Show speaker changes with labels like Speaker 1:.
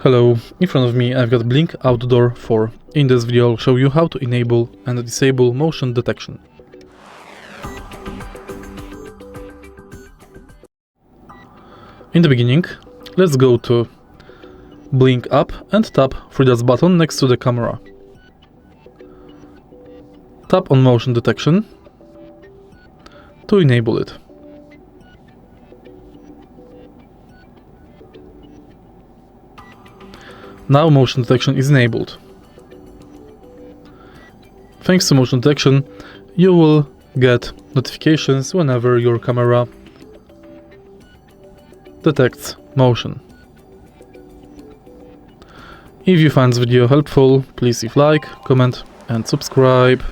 Speaker 1: Hello, in front of me I've got Blink Outdoor 4. In this video I'll show you how to enable and disable motion detection. In the beginning, let's go to Blink app and tap 3 dots button next to the camera. Tap on motion detection to enable it. Now motion detection is enabled. Thanks to motion detection, you will get notifications whenever your camera detects motion. If you find this video helpful, please leave like, comment and subscribe.